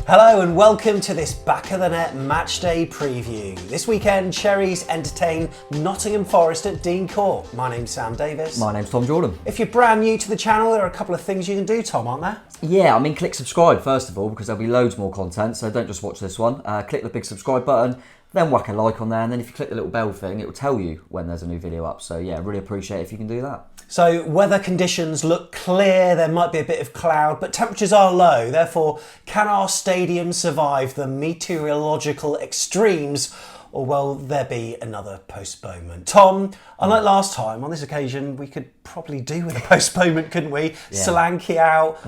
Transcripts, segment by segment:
Hello and welcome to this Back of the Net Matchday preview. This weekend, Cherries entertain Nottingham Forest at Dean Court. My name's Sam Davis. My name's Tom Jordan. If you're brand new to the channel, there are a couple of things you can do, Tom, aren't there? Yeah, click subscribe first of all, because there'll be loads more content, so don't just watch this one. Click the big subscribe button, then whack a like on there, and then if you click the little bell thing, it will tell you when there's a new video up. So yeah, really appreciate it if you can do that. So weather conditions look clear, there might be a bit of cloud, but temperatures are low. Therefore, can our stadium survive the meteorological extremes, or will there be another postponement? Tom, unlike last time, on this occasion, we could probably do with a postponement, couldn't we? Yeah. Solanke out,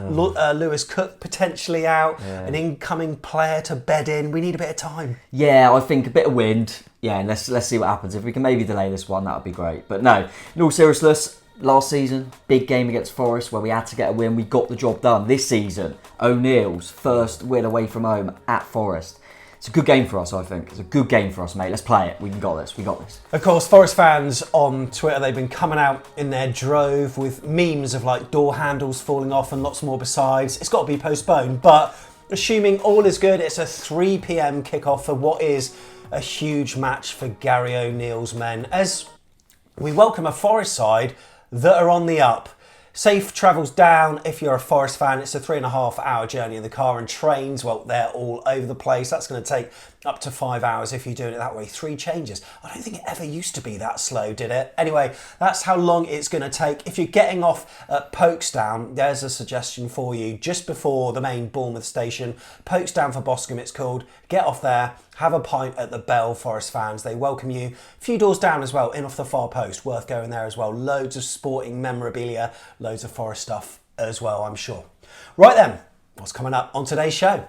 Lewis Cook potentially out, an incoming player to bed in. We need a bit of time. Yeah, I think a bit of wind. Yeah, and let's see what happens. If we can maybe delay this one, that would be great. But no, in all seriousness, last season, big game against Forest where we had to get a win. We got the job done. This season, O'Neill's first win away from home at Forest. It's a good game for us, I think. It's a good game for us, mate. Let's play it. We got this. We got this. Of course, Forest fans on Twitter, they've been coming out in their drove with memes of like door handles falling off and lots more besides. It's got to be postponed, but assuming all is good, it's a 3 p.m. kickoff for what is a huge match for Gary O'Neill's men, as we welcome a Forest side that are on the up. Safe travels down. If you're a Forest fan, it's a 3.5 hour journey in the car, and trains, well, they're all over the place. That's going to take up to 5 hours if you're doing it that way. 3 changes. I don't think it ever used to be that slow, did it? Anyway, that's how long it's going to take. If you're getting off at Folkestone, there's a suggestion for you. Just before the main Bournemouth station, Folkestone for Boscombe it's called. Get off there, have a pint at the Bell, Forest fans. They welcome you. A few doors down as well, in off the far post. Worth going there as well. Loads of sporting memorabilia, loads of Forest stuff as well, I'm sure. Right then, what's coming up on today's show?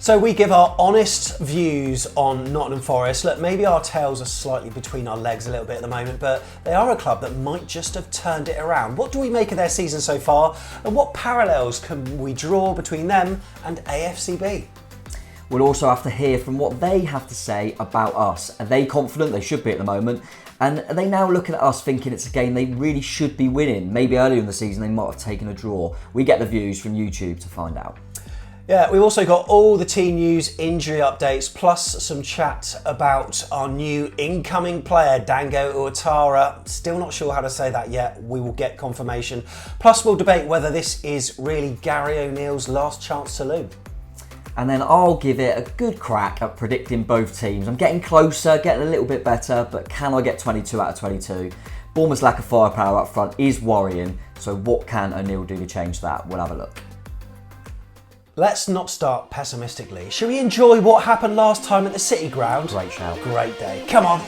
So we give our honest views on Nottingham Forest. Look, maybe our tails are slightly between our legs a little bit at the moment, but they are a club that might just have turned it around. What do we make of their season so far? And what parallels can we draw between them and AFCB? We'll also have to hear from what they have to say about us. Are they confident? They should be at the moment. And are they now looking at us thinking it's a game they really should be winning? Maybe earlier in the season they might have taken a draw. We get the views from YouTube to find out. Yeah, we've also got all the team news, injury updates, plus some chat about our new incoming player, Dango Ouattara. Still not sure how to say that yet. We will get confirmation. Plus, we'll debate whether this is really Gary O'Neill's last chance saloon. And then I'll give it a good crack at predicting both teams. I'm getting closer, getting a little bit better, but can I get 22 out of 22? Bournemouth's lack of firepower up front is worrying, so what can O'Neill do to change that? We'll have a look. Let's not start pessimistically. Shall we enjoy what happened last time at the City Ground? Great shout. Great day. Come on.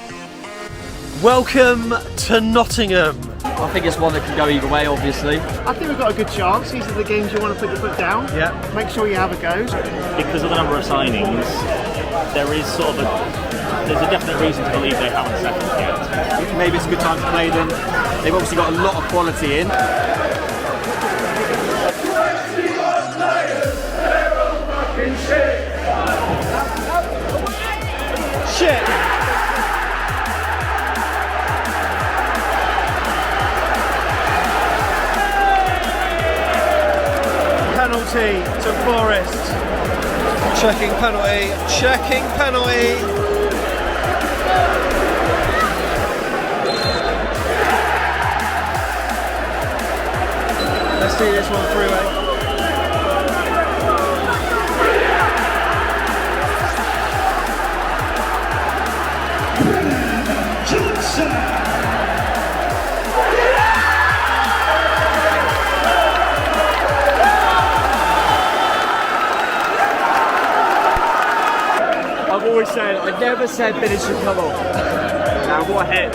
Welcome to Nottingham. I think it's one that can go either way, obviously. I think we've got a good chance. These are the games you want to put your foot down. Yeah. Make sure you have a go. Because of the number of signings, there is there's a definite reason to believe they haven't settled yet. Maybe it's a good time to play them. They've obviously got a lot of quality in. Shit. Penalty to Forest. Checking penalty. Checking penalty. Let's see this one through, eh? I've always said, I never said Bennett should come off. Now what a hit.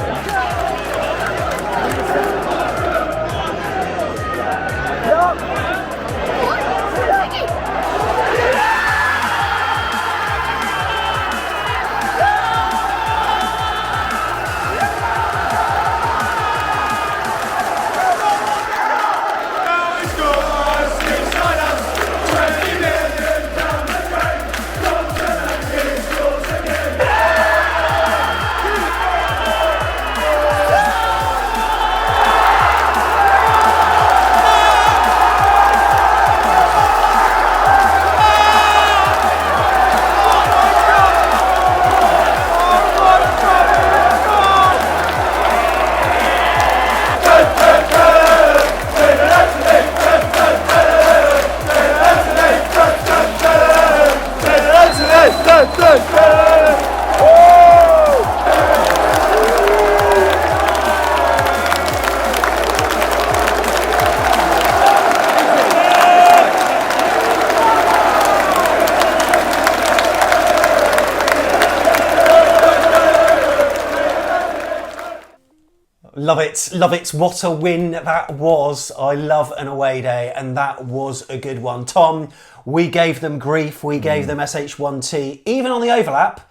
Love it, love it. What a win that was. I love an away day, and that was a good one. Tom, we gave them grief, we gave them SH1T. Even on the overlap,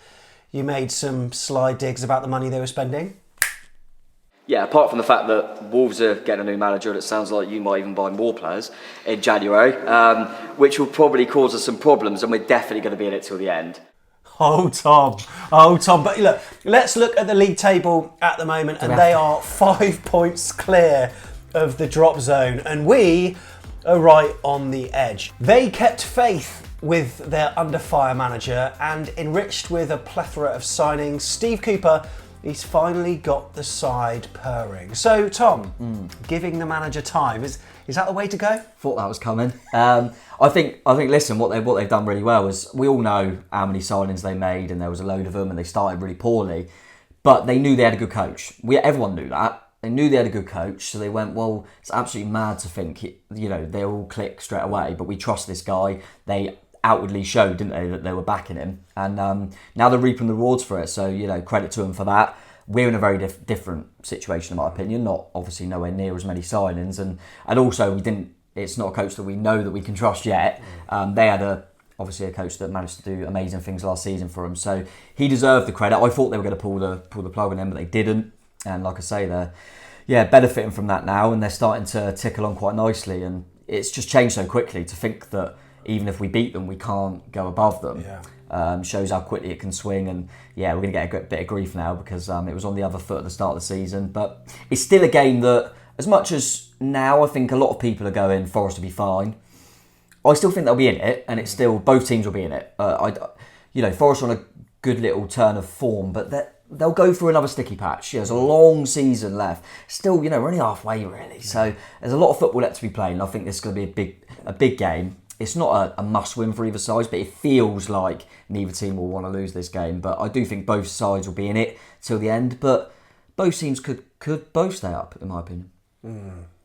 you made some sly digs about the money they were spending. Yeah, apart from the fact that Wolves are getting a new manager, and it sounds like you might even buy more players in January, which will probably cause us some problems, and we're definitely going to be in it till the end. Oh, Tom. But look, let's look at the league table at the moment, and they are 5 points clear of the drop zone, and we are right on the edge. They kept faith with their under fire manager and enriched with a plethora of signings. Steve Cooper, he's finally got the side purring. So, Tom, giving the manager time, is that the way to go? Thought that was coming. I think. Listen, what they've done really well is we all know how many signings they made, and there was a load of them, and they started really poorly. But they knew they had a good coach. Everyone knew that. They knew they had a good coach, so they went, well, it's absolutely mad to think, they all click straight away. But we trust this guy. They outwardly showed, didn't they, that they were backing him, and now they're reaping the rewards for it. So credit to them for that. We're in a very different situation, in my opinion. Not obviously nowhere near as many signings, and also we didn't. It's not a coach that we know that we can trust yet. They had obviously a coach that managed to do amazing things last season for them, so he deserved the credit. I thought they were going to pull the plug on him, but they didn't. And like I say, they're benefiting from that now, and they're starting to tick along quite nicely. And it's just changed so quickly to think that even if we beat them, we can't go above them. Yeah. Shows how quickly it can swing, and we're going to get a bit of grief now because it was on the other foot at the start of the season. But it's still a game that, as much as now I think a lot of people are going Forest will be fine, I still think they'll be in it, and it's still both teams will be in it. Forest are on a good little turn of form, but they'll go through another sticky patch. There's a long season left. Still, we're only halfway really, so there's a lot of football left to be played. And I think this is going to be a big game. It's not a must-win for either side, but it feels like neither team will want to lose this game. But I do think both sides will be in it till the end. But both teams could both stay up, in my opinion.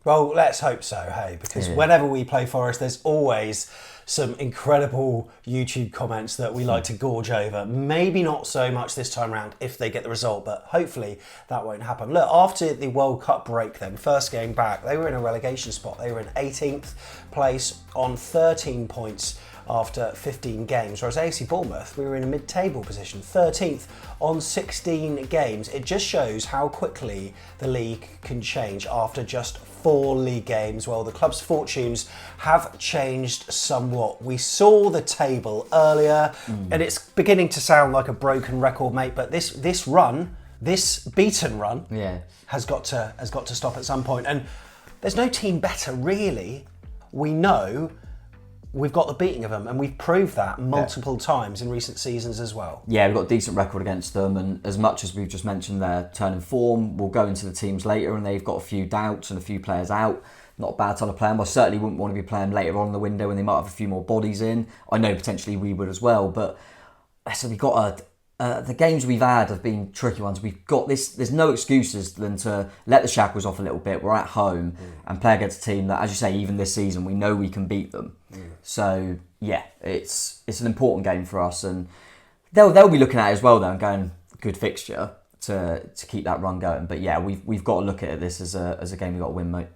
Well, let's hope so, hey, because whenever we play Forest, there's always some incredible YouTube comments that we like to gorge over. Maybe not so much this time around if they get the result, but hopefully that won't happen. Look, after the World Cup break then, first game back, they were in a relegation spot. They were in 18th place on 13 points after 15 games, whereas AFC Bournemouth, we were in a mid-table position, 13th on 16 games. It just shows how quickly the league can change after just 4 league games. Well, the club's fortunes have changed somewhat. We saw the table earlier, and it's beginning to sound like a broken record, mate, but this beaten run has got to stop at some point. And there's no team better, really. We know we've got the beating of them, and we've proved that multiple times in recent seasons as well. Yeah, we've got a decent record against them, and as much as we've just mentioned their turn in form, we'll go into the teams later, and they've got a few doubts and a few players out. Not a bad time to play them. I certainly wouldn't want to be playing later on in the window when they might have a few more bodies in. I know potentially we would as well, but so we've got the games we've had have been tricky ones. We've got this. There's no excuses than to let the shackles off a little bit. We're at home and play against a team that, as you say, even this season we know we can beat them. So it's an important game for us, and they'll be looking at it as well though and going good fixture to keep that run going. But we've got to look at this as a game we've got to win, mate.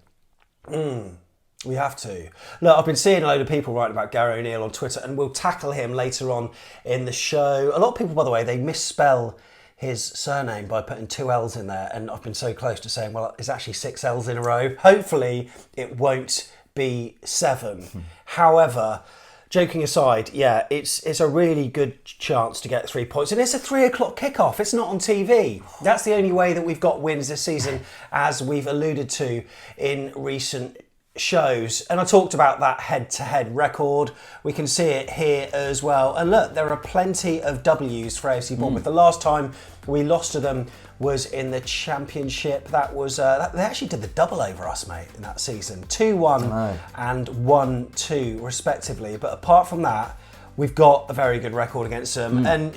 We have to. Look, I've been seeing a load of people writing about Gary O'Neill on Twitter, and we'll tackle him later on in the show. A lot of people, by the way, they misspell his surname by putting 2 L's in there, and I've been so close to saying, well, it's actually 6 L's in a row. Hopefully, it won't be 7. However, joking aside, it's a really good chance to get 3 points, and it's a 3 o'clock kickoff. It's not on TV. That's the only way that we've got wins this season, as we've alluded to in recent shows. And I talked about that head-to-head record. We can see it here as well. And look, there are plenty of W's for AFC Bournemouth. The last time we lost to them was in the Championship. That was they actually did the double over us, mate, in that season. 2-1 and 1-2 respectively. But apart from that, we've got a very good record against them. And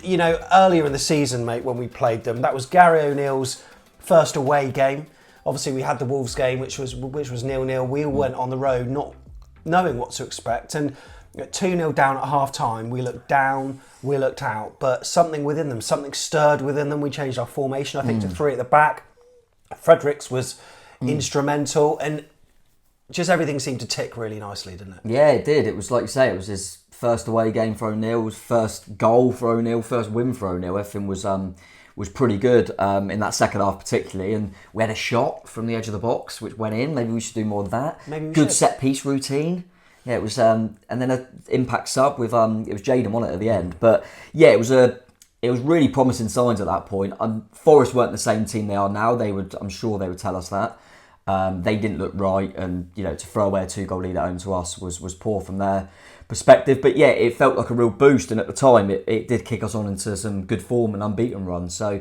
earlier in the season, mate, when we played them, that was Gary O'Neill's first away game. Obviously, we had the Wolves game, which was 0-0. We all went on the road not knowing what to expect. And 2-0 down at half-time, we looked down, we looked out. But something within them, something stirred within them. We changed our formation, I think, to 3 at the back. Fredericks was instrumental, and just everything seemed to tick really nicely, didn't it? Yeah, it did. It was like you say, it was his first away game for O'Neill, his first goal for O'Neill, first win for O'Neill. Everything was pretty good in that second half particularly, and we had a shot from the edge of the box which went in. Maybe we should do more of that. Maybe we good should. set piece routine. Yeah, it was, and then an impact sub with it was Jaden on it at the end. But yeah, it was really promising signs at that point. Forest weren't the same team they are now. I'm sure they would tell us that. They didn't look right, and to throw away a 2-goal lead at home to us was poor from their perspective. But yeah, it felt like a real boost, and at the time it did kick us on into some good form and unbeaten runs. So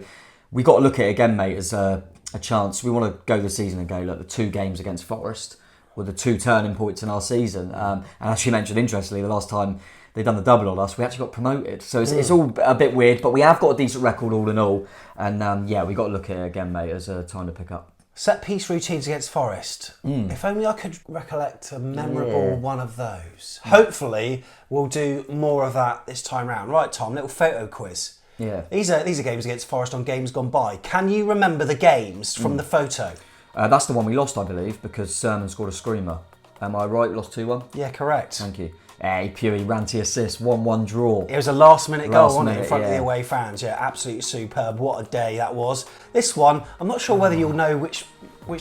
we got to look at it again, mate, as a chance. We want to go the season and go, look, the 2 games against Forest were the 2 turning points in our season. And as you mentioned, interestingly, the last time they done the double on us, we actually got promoted. So it's all a bit weird, but we have got a decent record all in all. And we got to look at it again, mate, as a time to pick up. Set piece routines against Forest. If only I could recollect a memorable one of those. Hopefully, we'll do more of that this time round. Right, Tom, little photo quiz. Yeah. These are games against Forest on games gone by. Can you remember the games from the photo? That's the one we lost, I believe, because Sermon scored a screamer. Am I right? We lost 2-1? Yeah, correct. Thank you. Hey, Pewey, Ranty assist, 1-1 draw. It was a last-minute goal, wasn't it, in front of the yeah. away fans? Yeah, absolutely superb. What a day that was. This one, I'm not sure whether you'll know which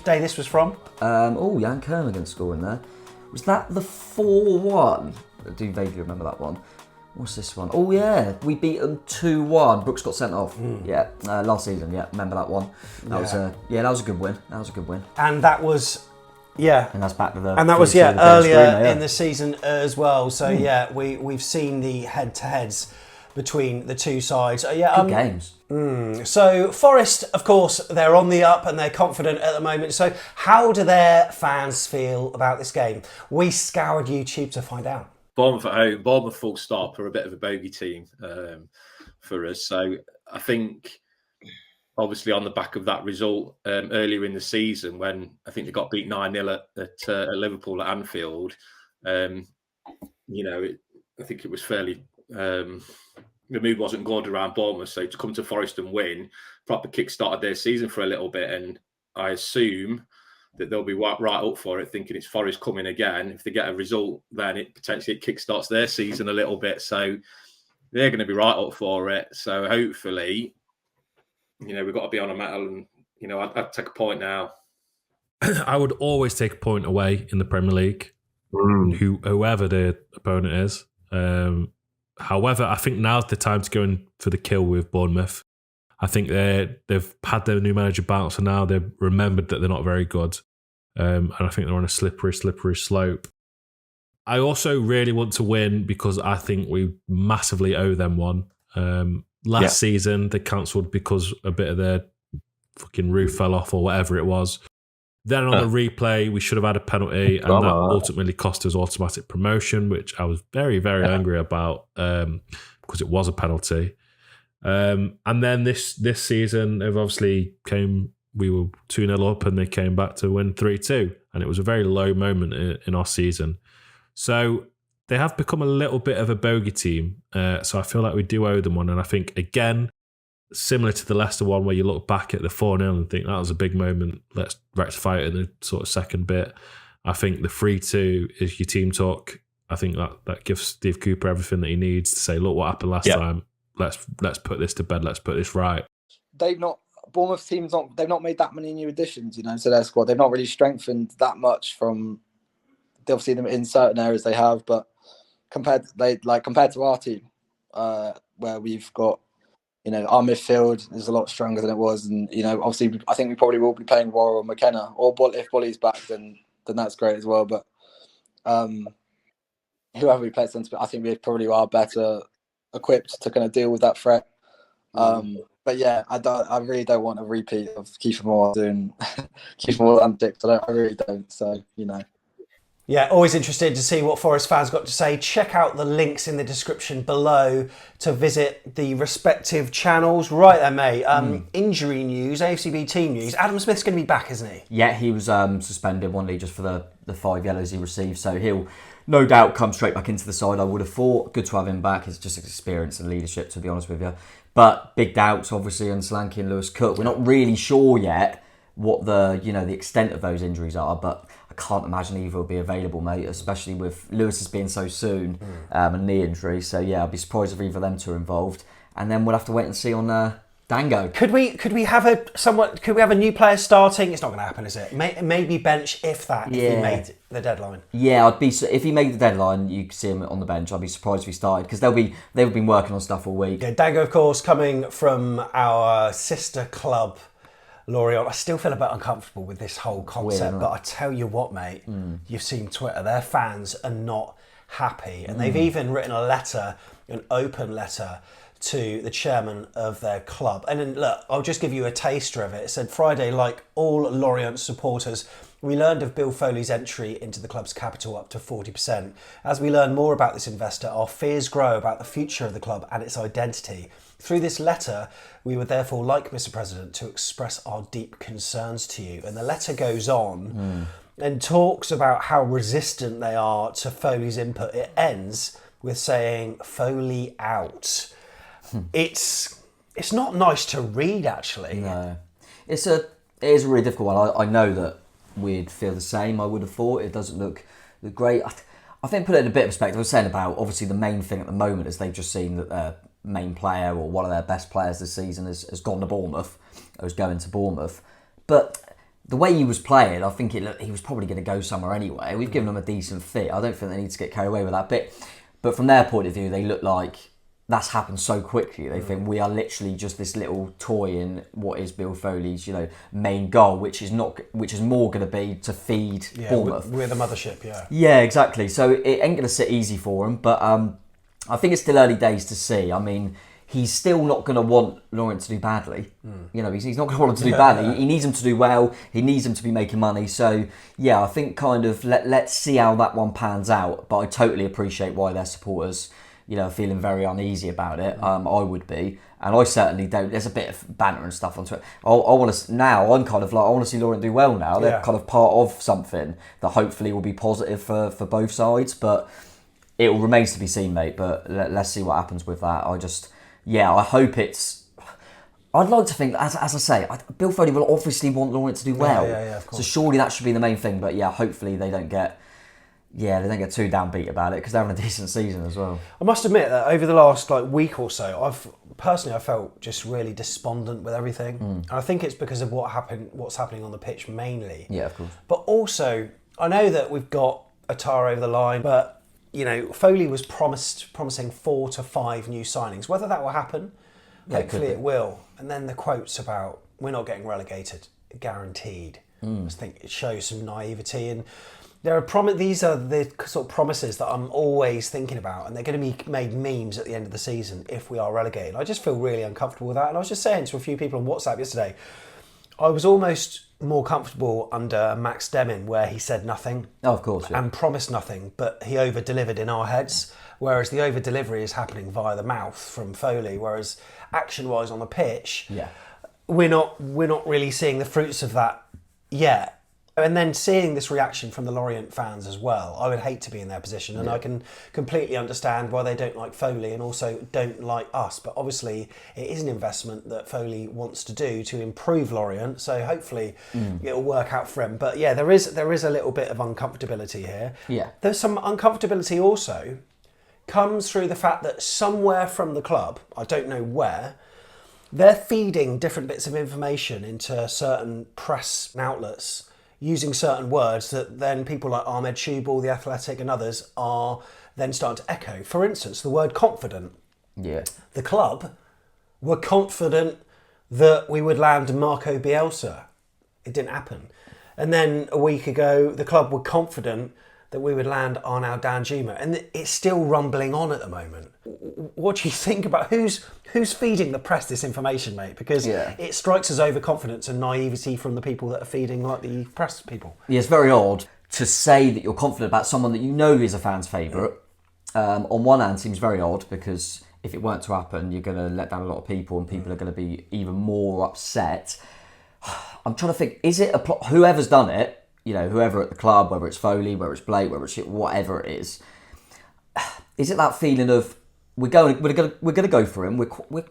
day this was from. Jan Kernigan scoring there. Was that the 4-1? I do vaguely remember that one. What's this one? Oh yeah, we beat them 2-1. Brooks got sent off. Yeah, last season. Yeah, remember that one. That was a good win. That was a good win. And that was, yeah. And that's back to the. And that was earlier in the season as well. So yeah, we've seen the head-to-heads between the two sides. Good games. So Forest, of course, they're on the up and they're confident at the moment. So how do their fans feel about this game? We scoured YouTube to find out. Bournemouth at home, Bournemouth full stop are a bit of a bogey team for us. So I think, obviously, on the back of that result earlier in the season, when I think they got beat 9-0 at Liverpool at Anfield, I think it was fairly. The mood wasn't good around Bournemouth, so to come to Forest and win proper kick-started their season for a little bit, and I assume that they'll be right up for it, thinking it's Forest coming again. If they get a result, then it potentially kick-starts their season a little bit, so they're going to be right up for it. So hopefully, we've got to be on a mettle, and I'd take a point now. I would always take a point away in the Premier League, whoever the opponent is. However, I think now's the time to go in for the kill with Bournemouth. I think they've had their new manager bounce, and now they've remembered that they're not very good. And I think they're on a slippery slope. I also really want to win because I think we massively owe them one. Last season, they cancelled because a bit of their fucking roof fell off or whatever it was. Then on the replay, we should have had a penalty, and that ultimately cost us automatic promotion, which I was very, very angry about because it was a penalty. And then this season, they've obviously we were 2-0 up and they came back to win 3-2. And it was a very low moment in our season. So they have become a little bit of a bogey team. So I feel like we do owe them one. And I think, again, similar to the Leicester one where you look back at the 4-0 and think that was a big moment, let's rectify it in the sort of second bit. I think the 3-2 is your team talk. I think that gives Steve Cooper everything that he needs to say, look what happened last time. Let's put this to bed. Let's put this right. Bournemouth teams they've not made that many new additions, to their squad. They've not really strengthened that much from obviously them in certain areas they have, but compared to our team, where we've got our midfield is a lot stronger than it was, and obviously I think we probably will be playing Royal or McKenna, or if Bolly's back, then that's great as well. But whoever we play against, I think we probably are better equipped to kind of deal with that threat. But yeah, I really don't want a repeat of Kiefer Moore doing Kiefer Moore antics. I really don't. So Yeah, always interested to see what Forest fans got to say. Check out the links in the description below to visit the respective channels. Right then, mate. Injury news, AFCB team news. Adam Smith's going to be back, isn't he? Yeah, he was suspended one league just for the 5 yellows he received. So he'll no doubt come straight back into the side, I would have thought. Good to have him back. It's just experience and leadership, to be honest with you. But big doubts, obviously, on Solanke and Lewis Cook. We're not really sure yet what the extent of those injuries are, but I can't imagine either will be available, mate, especially with Lewis's being so soon, a knee injury. So yeah, I'd be surprised if either of them two are involved. And then we'll have to wait and see on Dango. Could we have a new player starting? It's not going to happen, is it? Maybe bench if he made the deadline. Yeah, if he made the deadline, you could see him on the bench. I'd be surprised if he started because they've been working on stuff all week. Yeah, Dango, of course, coming from our sister club, Lorient. I still feel a bit uncomfortable with this whole concept, Weird, but I tell you what, mate, you've seen Twitter. Their fans are not happy, and they've even written an open letter to the chairman of their club. And then, look, I'll just give you a taster of it. It said, Friday, like all Lorient supporters, we learned of Bill Foley's entry into the club's capital up to 40%. As we learn more about this investor, our fears grow about the future of the club and its identity. Through this letter, we would therefore like, Mr. President, to express our deep concerns to you. And the letter goes on and talks about how resistant they are to Foley's input. It ends with saying, Foley out. It's not nice to read, actually. No. It is a really difficult one. I know that we'd feel the same. I would have thought it doesn't look great. I think put it in a bit of perspective. I was saying about obviously the main thing at the moment is they've just seen that their main player or one of their best players this season has gone to Bournemouth, or is going to Bournemouth. But the way he was playing, I think he was probably going to go somewhere anyway. We've given him a decent fit. I don't think they need to get carried away with that bit. But from their point of view, they look like that's happened so quickly. They think we are literally just this little toy in what is Bill Foley's, main goal, which is more going to be to feed Bournemouth. We're the mothership, yeah. Yeah, exactly. So it ain't going to sit easy for him, but I think it's still early days to see. I mean, he's still not going to want Lorient to do badly. He's not going to want him to do badly. He needs him to do well. He needs him to be making money. So yeah, I think kind of let's see how that one pans out. But I totally appreciate why their supporters, feeling very uneasy about it. I would be, and I certainly don't. There's a bit of banter and stuff on Twitter. I want to now. I'm kind of like I want to see Lorient do well now. They're kind of part of something that hopefully will be positive for both sides. But it will remains to be seen, mate. But let's see what happens with that. I hope it's. I'd like to think, as I say, Bill Foley will obviously want Lorient to do well. Yeah, of course. So surely that should be the main thing. But yeah, hopefully they don't get too downbeat about it because they're having a decent season as well. I must admit that over the last week or so, I felt just really despondent with everything. And I think it's because of what's happening on the pitch mainly. Yeah, of course. But also, I know that we've got Atara over the line, but Foley was promising 4 to 5 new signings. Whether that will happen, hopefully it will. And then the quotes about we're not getting relegated, guaranteed. I just think it shows some naivety. And these are the sort of promises that I'm always thinking about, and they're going to be made memes at the end of the season if we are relegated. I just feel really uncomfortable with that. And I was just saying to a few people on WhatsApp yesterday, I was almost more comfortable under Max Demin, where he said nothing. Oh, of course, yeah. And promised nothing, but he over-delivered in our heads, whereas the over-delivery is happening via the mouth from Foley, whereas action-wise on the pitch, we're not really seeing the fruits of that yet. And then seeing this reaction from the Lorient fans as well, I would hate to be in their position, and I can completely understand why they don't like Foley and also don't like us. But obviously, it is an investment that Foley wants to do to improve Lorient, so hopefully it'll work out for him. But yeah, there is a little bit of uncomfortability here. Yeah, there's some uncomfortability also comes through the fact that somewhere from the club, I don't know where, they're feeding different bits of information into certain press outlets, using certain words that then people like Ahmed Shubal, The Athletic and others are then starting to echo. For instance, the word confident. Yeah. The club were confident that we would land Marco Bielsa. It didn't happen. And then a week ago, the club were confident that we would land Arnaud Danjuma. And it's still rumbling on at the moment. What do you think about who's feeding the press this information, mate? Because it strikes as overconfidence and naivety from the people that are feeding the press people. Yeah, it's very odd to say that you're confident about someone that you know is a fan's favourite. On one hand, seems very odd because if it weren't to happen, you're going to let down a lot of people and people are going to be even more upset. I'm trying to think, is it whoever's done it, whoever at the club, whether it's Foley, whether it's Blake, whether it's whatever it is it that feeling of we're going to go for him. We're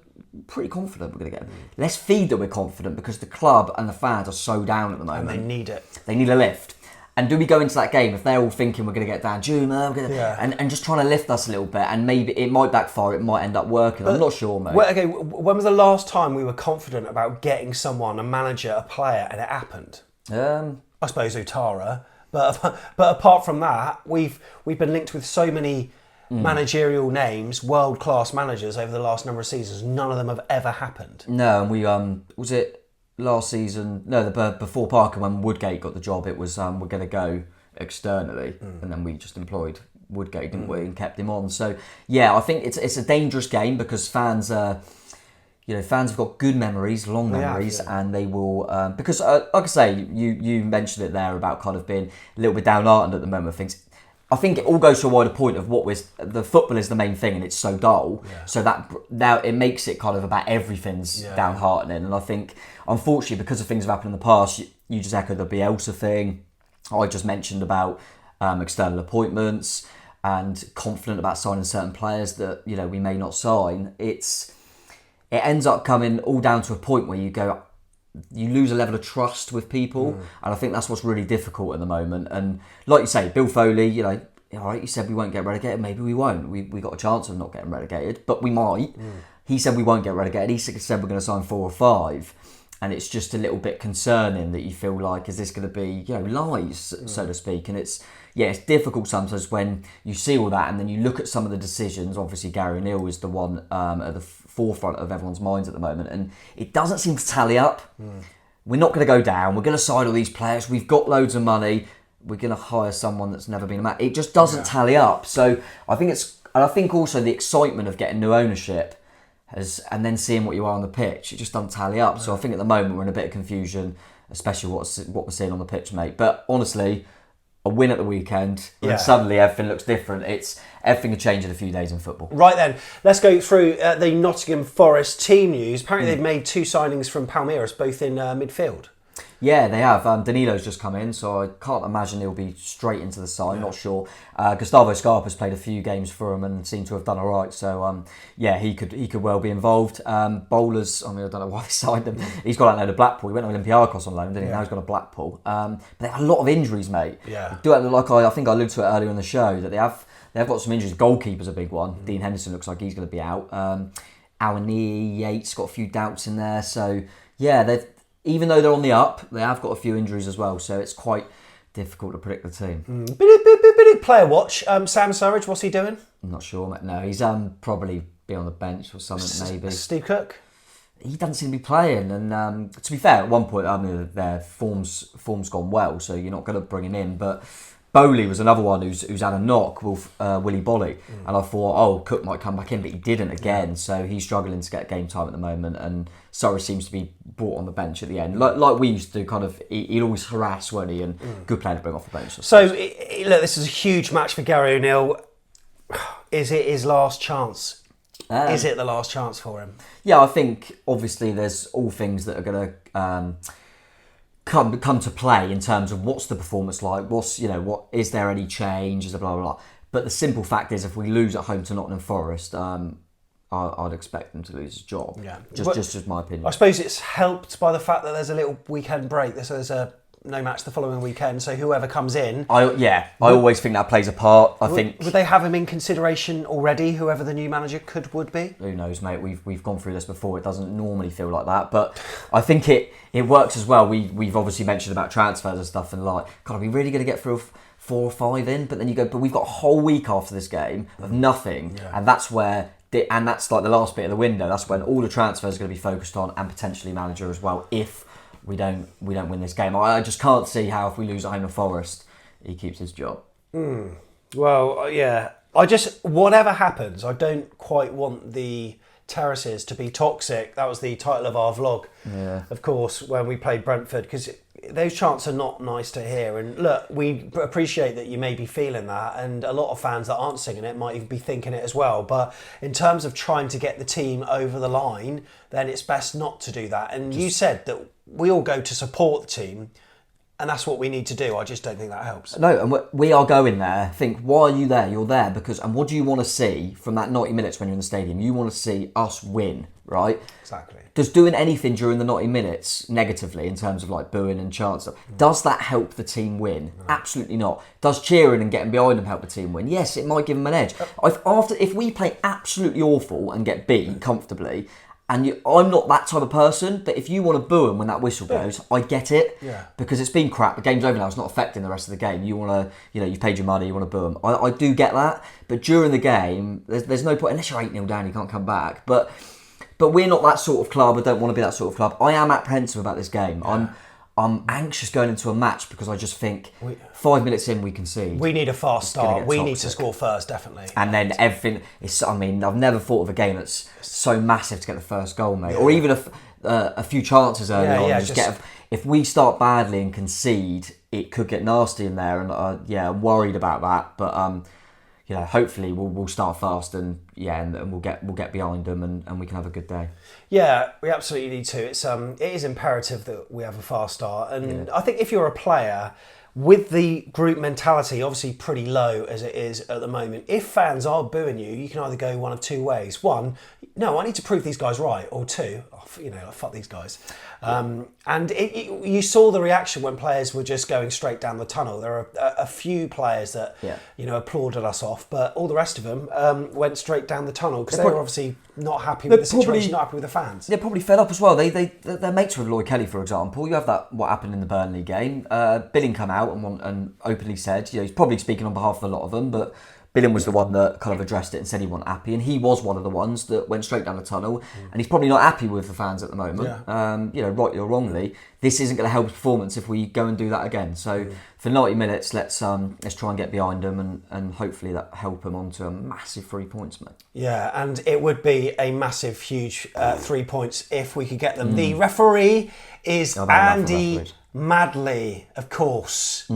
pretty confident we're going to get him. Let's feed that we're confident, because the club and the fans are so down at the moment. And they need it. They need a lift. And do we go into that game if they're all thinking we're going to get down, and just trying to lift us a little bit, and maybe it might backfire, it might end up working. I'm not sure, mate. Okay, when was the last time we were confident about getting someone, a manager, a player, and it happened? I suppose Utara, but apart from that, we've been linked with so many managerial names, world-class managers over the last number of seasons. None of them have ever happened. No, and we was it last season? No, before Parker, when Woodgate got the job, it was we're going to go externally, and then we just employed Woodgate, didn't we, and kept him on. So yeah, I think it's a dangerous game, because fans fans have got good memories, long memories, and they will because like I say, you mentioned it there about kind of being a little bit downhearted at the moment of things. I think it all goes to a wider point of the football is the main thing, and it's so dull. Yeah. So that now it makes it kind of about everything's downheartening. And I think, unfortunately, because of things that have happened in the past, you just echoed the Bielsa thing. I just mentioned about external appointments and confident about signing certain players that we may not sign. It ends up coming all down to a point where you lose a level of trust with people, and I think that's what's really difficult at the moment. And like you say, Bill Foley, all right, you said we won't get relegated, maybe we won't. We got a chance of not getting relegated, but we might. He said we won't get relegated. He said we're going to sign 4 or 5, and it's just a little bit concerning that you feel like, is this going to be lies, so to speak? And it's difficult sometimes when you see all that, and then you look at some of the decisions. Obviously, Gary O'Neill is the one at the forefront of everyone's minds at the moment, and it doesn't seem to tally up. We're not going to go down. We're going to sign all these players. We've got loads of money. We're going to hire someone that's never been a man. It just doesn't tally up. So I think also the excitement of getting new ownership and then seeing what you are on the pitch, it just doesn't tally up. So I think at the moment we're in a bit of confusion, especially what we're seeing on the pitch, mate. But honestly, a win at the weekend, and suddenly everything looks different. Everything can change in a few days in football. Right then, let's go through the Nottingham Forest team news. Apparently they've made 2 signings from Palmeiras, both in midfield. Yeah, they have. Danilo's just come in, so I can't imagine he'll be straight into the side. Not sure. Gustavo Scarpa's played a few games for him and seemed to have done all right. So he could well be involved. Bowlers, I don't know why they signed him. He's got out to Blackpool. He went to Olympiacos on loan, didn't he? Now he's gone to Blackpool. But they have a lot of injuries, mate. Yeah. I think I alluded to it earlier in the show that they've got some injuries. Goalkeeper's a big one. Dean Henderson looks like he's going to be out. Awani Yates got a few doubts in there. So yeah, even though they're on the up, they have got a few injuries as well, so it's quite difficult to predict the team. Bit of player watch. Sam Surridge, what's he doing? I'm not sure, mate. No, he's probably be on the bench or something, maybe. Steve Cook? He doesn't seem to be playing, and to be fair, at one point, their form's gone well, so you're not going to bring him in, but Bowley was another one who's had a knock with Willy Bolly, and I thought, Cook might come back in, but he didn't again, so he's struggling to get game time at the moment, and Surrey seems to be brought on the bench at the end, like we used to. Kind of, he'd always harass, wouldn't he? And good player to bring off the bench. So look, this is a huge match for Gary O'Neill. Is it his last chance? Is it the last chance for him? Yeah, I think obviously there's all things that are going to come to play in terms of what's the performance like, what is there any change, is there blah blah blah. But the simple fact is, if we lose at home to Nottingham Forest, I'd expect him to lose his job. Yeah, just my opinion. I suppose it's helped by the fact that there's a little weekend break. So there's no match the following weekend. So whoever comes in, I always think that plays a part. Would they have him in consideration already? Whoever the new manager would be. Who knows, mate? We've gone through this before. It doesn't normally feel like that, but I think it works as well. We've obviously mentioned about transfers and stuff, and God, are we really going to get through 4 or 5 in? But then you go, but we've got a whole week after this game of nothing, and that's where. And that's like the last bit of the window. That's when all the transfers are going to be focused on, and potentially manager as well. If we don't win this game, I just can't see how, if we lose at home to Forest, he keeps his job. Well, yeah. Whatever happens, I don't quite want the terraces to be toxic. That was the title of our vlog, of course, when we played Brentford, because those chants are not nice to hear. And look, we appreciate that you may be feeling that, and a lot of fans that aren't singing it might even be thinking it as well. But in terms of trying to get the team over the line, then it's best not to do that. And you said that we all go to support the team, and that's what we need to do. I just don't think that helps. No, and we are going there. Think, why are you there? You're there because, and what do you want to see from that 90 minutes when you're in the stadium? You want to see us win, right? Exactly. Does doing anything during the 90 minutes negatively in terms of like booing and chants, does that help the team win? No. Absolutely not. Does cheering and getting behind them help the team win? Yes, it might give them an edge. If we play absolutely awful and get beat comfortably, and I'm not that type of person, but if you want to boo them when that whistle goes, I get it. Yeah. Because it's been crap. The game's over now. It's not affecting the rest of the game. You want to, you've paid your money. You want to boo them. I do get that. But during the game, there's no point unless you're 8-0 down. You can't come back. But we're not that sort of club. I don't want to be that sort of club. I am apprehensive about this game. Yeah. I'm anxious going into a match because I just think 5 minutes in we concede. We need a fast start. We need to score first, definitely. And then everything is. I mean, I've never thought of a game that's so massive to get the first goal, mate, or even a few chances early on. Yeah, if we start badly and concede, it could get nasty in there. And I'm worried about that. But hopefully we'll start fast and we'll get behind them and we can have a good day. Yeah, we absolutely need to. It is imperative that we have a fast start, and I think if you're a player with the group mentality, obviously pretty low as it is at the moment, if fans are booing you, you can either go one of two ways. One, no, I need to prove these guys right, or two, fuck these guys. And you saw the reaction when players were just going straight down the tunnel. There are a few players that applauded us off, but all the rest of them went straight down the tunnel because they were obviously not happy with the situation, not happy with the fans. They're probably fed up as well. They're mates with Lloyd Kelly, for example. You have what happened in the Burnley game. Billing come out and openly said, he's probably speaking on behalf of a lot of them, but Billing was the one that kind of addressed it and said he wasn't happy, and he was one of the ones that went straight down the tunnel, and he's probably not happy with the fans at the moment. Rightly or wrongly, this isn't going to help his performance if we go and do that again. So for 90 minutes, let's try and get behind them and hopefully that help them onto a massive 3 points, mate. Yeah, and it would be a massive, huge 3 points if we could get them. The referee is Andy Madley, of course.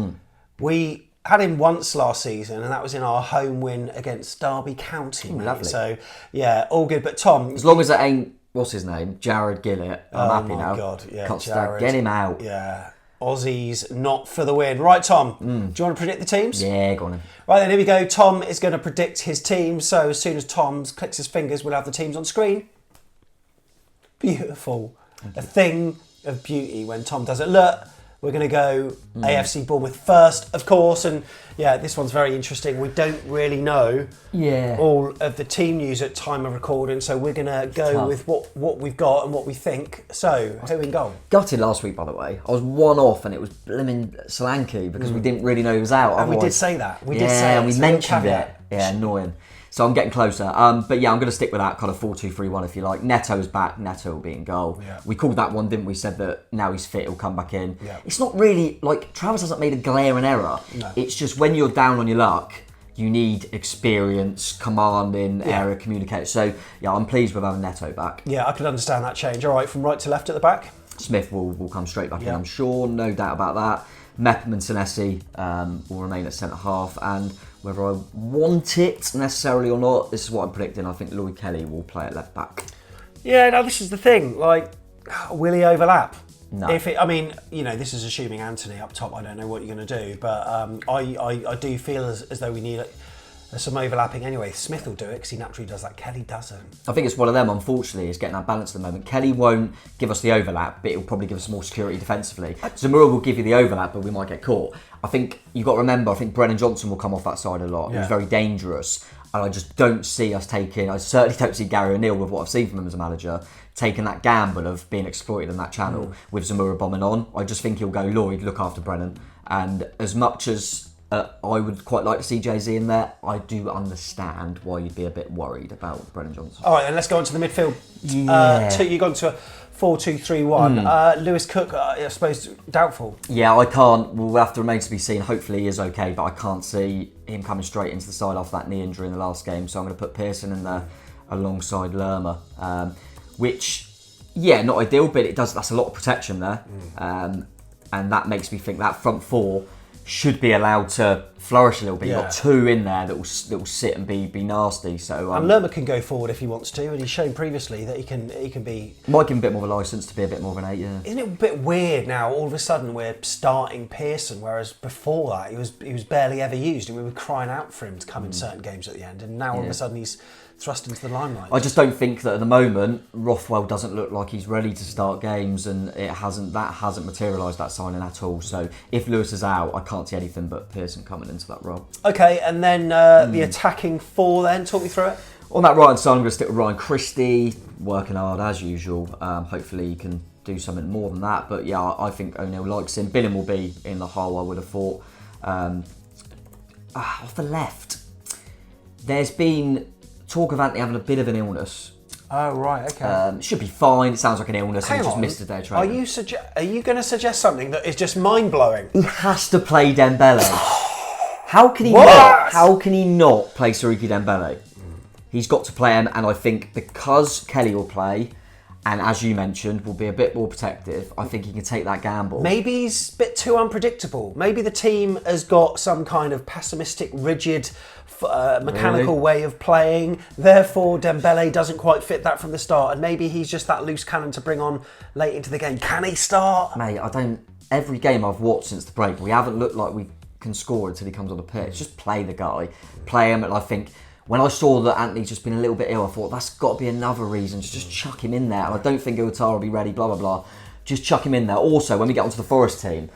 We had him once last season, and that was in our home win against Derby County. Lovely. So, all good. But Tom... As long as it ain't, what's his name? Jared Gillett. I'm happy now. Oh, my God. Yeah, Jared. Get him out. Yeah. Aussies not for the win. Right, Tom, do you want to predict the teams? Yeah, go on then. Right then, here we go. Tom is going to predict his team. So as soon as Tom clicks his fingers, we'll have the teams on screen. Beautiful. A thing of beauty when Tom does it. Look... We're going to go AFC Bournemouth first, of course, and this one's very interesting. We don't really know all of the team news at time of recording, so we're going to go with what we've got and what we think. So, who in goal? Gutted last week, by the way. I was one off, and it was blimmin' Solanke because we didn't really know he was out. And we did say that. We did say it. We mentioned it. Yeah, annoying. So I'm getting closer. But I'm going to stick with that kind of 4-2-3-1 if you like. Neto's back. Neto will be in goal. Yeah. We called that one, didn't we? Said that now he's fit, he'll come back in. Yeah. It's not really, Travis hasn't made a glaring error. No. It's just when you're down on your luck, you need experience, commanding, area communicator. So, I'm pleased with having Neto back. Yeah, I can understand that change. All right, from right to left at the back? Smith will come straight back in, I'm sure. No doubt about that. Mepham and Senesi will remain at centre-half, and whether I want it necessarily or not, this is what I'm predicting. I think Lloyd Kelly will play at left back. Yeah, no, this is the thing. Will he overlap? No. This is assuming Anthony up top. I don't know what you're going to do, but I do feel as though we need some overlapping anyway. Smith will do it because he naturally does that. Kelly doesn't. I think it's one of them, unfortunately, is getting that balance at the moment. Kelly won't give us the overlap, but it'll probably give us more security defensively. Zamora will give you the overlap, but we might get caught. I think you've got to remember, I think Brennan Johnson will come off that side a lot. He was very dangerous. And I just don't see us I certainly don't see Gary O'Neill, with what I've seen from him as a manager, taking that gamble of being exploited in that channel with Zamora bombing on. I just think he'll go, Lloyd, look after Brennan. And as much as I would quite like to see Jay-Z in there, I do understand why you'd be a bit worried about Brennan Johnson. All right, and let's go on to the midfield. You've gone to a 4-2-3-1. Lewis Cook, I suppose, doubtful. Yeah, I can't. We'll have to remain to be seen. Hopefully he is okay, but I can't see him coming straight into the side after that knee injury in the last game. So I'm going to put Pearson in there alongside Lerma, which, not ideal, but that's a lot of protection there. And that makes me think that front four should be allowed to flourish a little bit. Yeah. You've got 2 in there that will sit and be nasty. So And Lerma can go forward if he wants to, and he's shown previously that he can be. might give him a bit more of a licence to be a bit more of an 8. Yeah. Isn't it a bit weird now? All of a sudden we're starting Pearson, whereas before that he was barely ever used, and we were crying out for him to come in certain games at the end. And now all of a sudden he's thrust into the limelight. I just don't think that at the moment Rothwell doesn't look like he's ready to start games, and that hasn't materialised, that signing at all. So if Lewis is out, I can't see anything but Pearson coming into that role. Okay, and then the attacking 4. Then talk me through it. On that right side, I'm going to stick with Ryan Christie, working hard as usual. Hopefully he can do something more than that. But yeah, I think O'Neill likes him. Billing will be in the hole, I would have thought. Off the left, there's been talk of Anthony having a bit of an illness. Oh right, okay. Should be fine. It sounds like an illness. Hang and he just on. missed a day of Are training. you going to suggest something that is just mind blowing? He has to play Dembele. How can he What? not? How can he not play Siriki Dembele? He's got to play him, and I think because Kelly will play, and as you mentioned, will be a bit more protective, I think he can take that gamble. Maybe he's a bit too unpredictable. Maybe the team has got some kind of pessimistic, rigid, mechanical way of playing. Therefore, Dembele doesn't quite fit that from the start, and maybe he's just that loose cannon to bring on late into the game. Can he start? Mate, I don't. Every game I've watched since the break, we haven't looked like we can score until he comes on the pitch. Just play the guy, play him, and I think. When I saw that Anthony's just been a little bit ill, I thought that's got to be another reason to just chuck him in there. And I don't think Iwatara will be ready, blah, blah, blah. Just chuck him in there. Also, when we get onto the Forest team,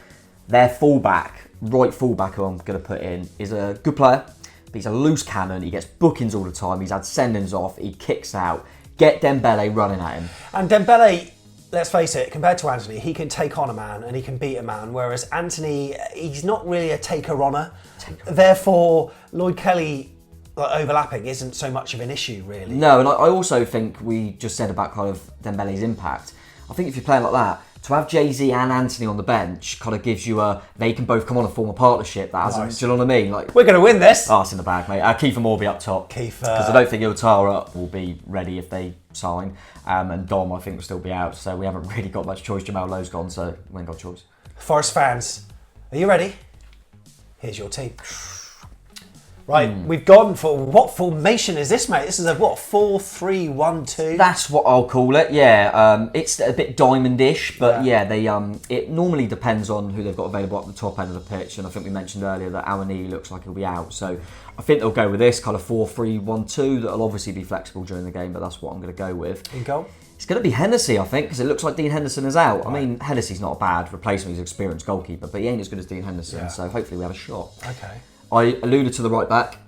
their fullback, right fullback who I'm going to put in, is a good player. But he's a loose cannon. He gets bookings all the time. He's had send-ins off. He kicks out. Get Dembele running at him. And Dembele, let's face it, compared to Anthony, he can take on a man and he can beat a man, whereas Anthony, he's not really a taker-oner. Therefore, Lloyd Kelly overlapping isn't so much of an issue, really. No, and I also think we just said about kind of Dembele's impact. I think if you're playing like that, to have Jay-Z and Anthony on the bench kind of gives you they can both come on and form a partnership that hasn't, do you know what I mean? Like, we're going to win this. Oh, it's in the bag, mate. Kiefer Moore will be up top. Kiefer. Because I don't think Iwatara will be ready if they sign. And Dom, I think, will still be out. So we haven't really got much choice. Jamal Lowe's gone, so we ain't got choice. Forest fans, are you ready? Here's your team. Right, we've gone for, what formation is this, mate? This is a, 4-3-1-2? That's what I'll call it, yeah. It's a bit diamond-ish, but yeah, they it normally depends on who they've got available at the top end of the pitch, and I think we mentioned earlier that Awani looks like he'll be out, so I think they'll go with this kind of 4-3-1-2. That'll obviously be flexible during the game, but that's what I'm going to go with. In goal? It's going to be Hennessy, I think, because it looks like Dean Henderson is out. I mean, Hennessy's not a bad replacement, he's an experienced goalkeeper, but he ain't as good as Dean Henderson, so hopefully we have a shot. Okay. I alluded to the right back.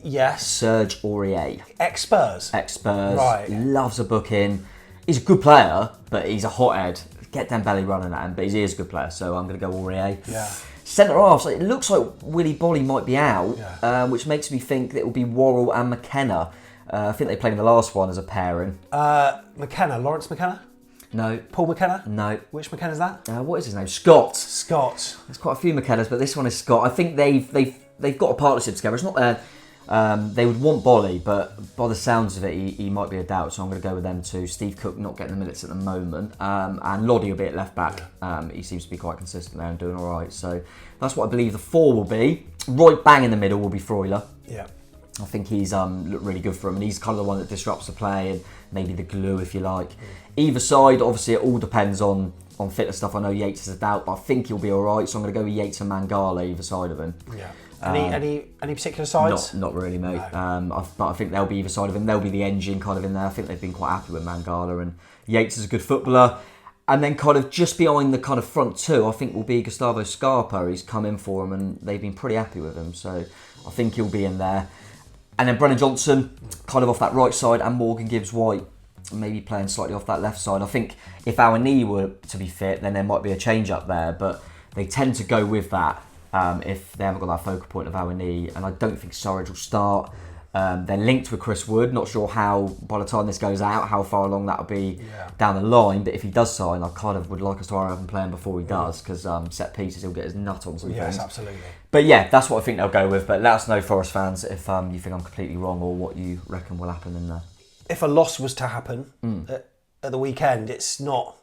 Yes. Serge Aurier. Ex-Spurs? Ex-Spurs. Right. Loves a booking. He's a good player, but he's a hothead. Get Dembele running at him, but he is a good player, so I'm going to go Aurier. Yeah. Centre halves, it looks like Willy Bolly might be out, which makes me think that it will be Worrell and McKenna. I think they played in the last one as a pairing. McKenna, Lawrence McKenna? No. Paul McKenna? No. Which McKenna's that? What is his name? Scott. Scott. There's quite a few McKennas, but this one is Scott. I think they've got a partnership together. It's not they would want Bolly, but by the sounds of it, he might be a doubt. So I'm going to go with them too. Steve Cook not getting the minutes at the moment, and Loddy will be at left back. He seems to be quite consistent there and doing all right. So that's what I believe the 4 will be. Right bang in the middle will be Freuler. Yeah. I think he's looked really good for him, and he's kind of the one that disrupts the play and maybe the glue, if you like. Either side, obviously, it all depends on fitness stuff. I know Yates is a doubt, but I think he'll be all right. So I'm going to go with Yates and Mangala either side of him. Yeah. Any particular sides? Not really, mate. No. But I think they'll be either side of him. They'll be the engine kind of in there. I think they've been quite happy with Mangala, and Yates is a good footballer. And then kind of just behind the kind of front 2, I think will be Gustavo Scarpa. He's come in for him, and they've been pretty happy with him. So I think he'll be in there. And then Brennan Johnson, kind of off that right side, and Morgan Gibbs-White, maybe playing slightly off that left side. I think if our knee were to be fit, then there might be a change up there, but they tend to go with that if they haven't got that focal point of our knee, and I don't think Surridge will start. They're linked with Chris Wood, not sure how, by the time this goes out, how far along that'll be down the line, but if he does sign, I kind of would like us to have him playing before he does, because set pieces, he'll get his nut on some Yes, things. absolutely. But yeah, that's what I think they'll go with, but let us know, Forest fans, if you think I'm completely wrong or what you reckon will happen in there. If a loss was to happen at the weekend, it's not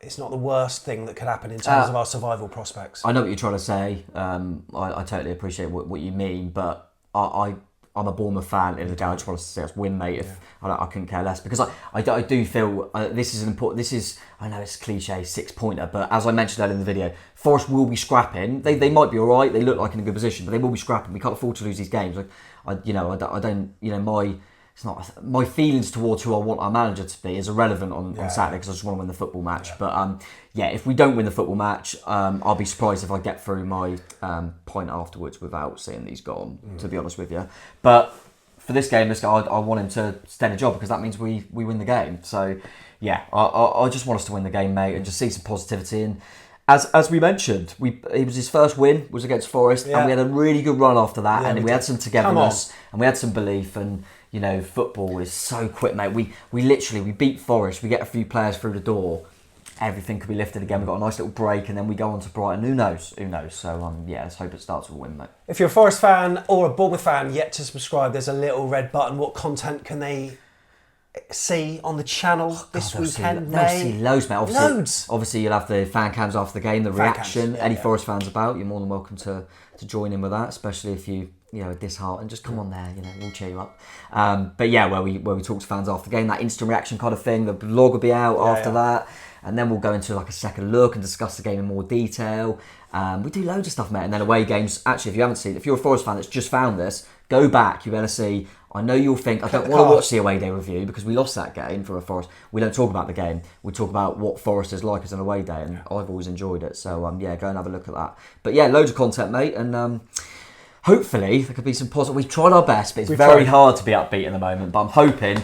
it's not the worst thing that could happen in terms of our survival prospects. I know what you're trying to say. I totally appreciate what you mean, but I'm a Bournemouth fan in the day. I just want to say it's win, mate. If I couldn't care less, because I do feel this is an important. This is, I know it's cliche 6-pointer, but as I mentioned earlier in the video, Forest will be scrapping. They might be all right. They look like in a good position, but they will be scrapping. We can't afford to lose these games. I don't. It's not my feelings towards who I want our manager to be is irrelevant on Saturday, because I just want to win the football match. Yeah. But if we don't win the football match, I'll be surprised if I get through my point afterwards without seeing these gone. To be honest with you, but for this game, I want him to stand a job, because that means we win the game. So yeah, I just want us to win the game, mate, and just see some positivity. And as we mentioned, it was his first win was against Forest, and we had a really good run after that, and we had some togetherness, and we had some belief. And you know, football is so quick, mate. We literally beat Forest. We get a few players through the door. Everything could be lifted again. We've got a nice little break, and then we go on to Brighton. Who knows? So let's hope it starts with a win, mate. If you're a Forest fan or a Bournemouth fan yet to subscribe, there's a little red button. What content can they see on the channel this weekend? They'll see loads, mate. Loads. Obviously, you'll have the fan cams after the game, the reaction. Any Forest fans about, you're more than welcome to join in with that, especially if you are disheartened. Just come on there, we'll cheer you up. But yeah, where we talk to fans after the game, that instant reaction kind of thing. The vlog will be out after that, and then we'll go into like a second look and discuss the game in more detail. We do loads of stuff, mate. And then away games. Actually, if you haven't seen, if you're a Forest fan that's just found this, go back. You better see. I know you'll think I don't want to watch the away day review because we lost that game for a Forest. We don't talk about the game. We talk about what Forest is like as an away day, and I've always enjoyed it. So go and have a look at that. But yeah, loads of content, mate, and hopefully there could be some positive. We've tried our best, but it's very hard to be upbeat at the moment. But I'm hoping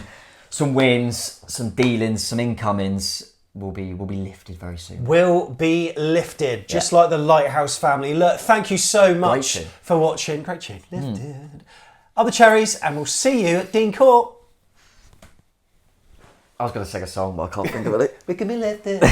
some wins, some dealings, some incomings will be lifted very soon. Will be lifted, just like the Lighthouse family. Look, thank you so much for watching. Great tune. Lifted. Are the Cherries, and we'll see you at Dean Court. I was going to sing a song, but I can't think of it. We can be lifted.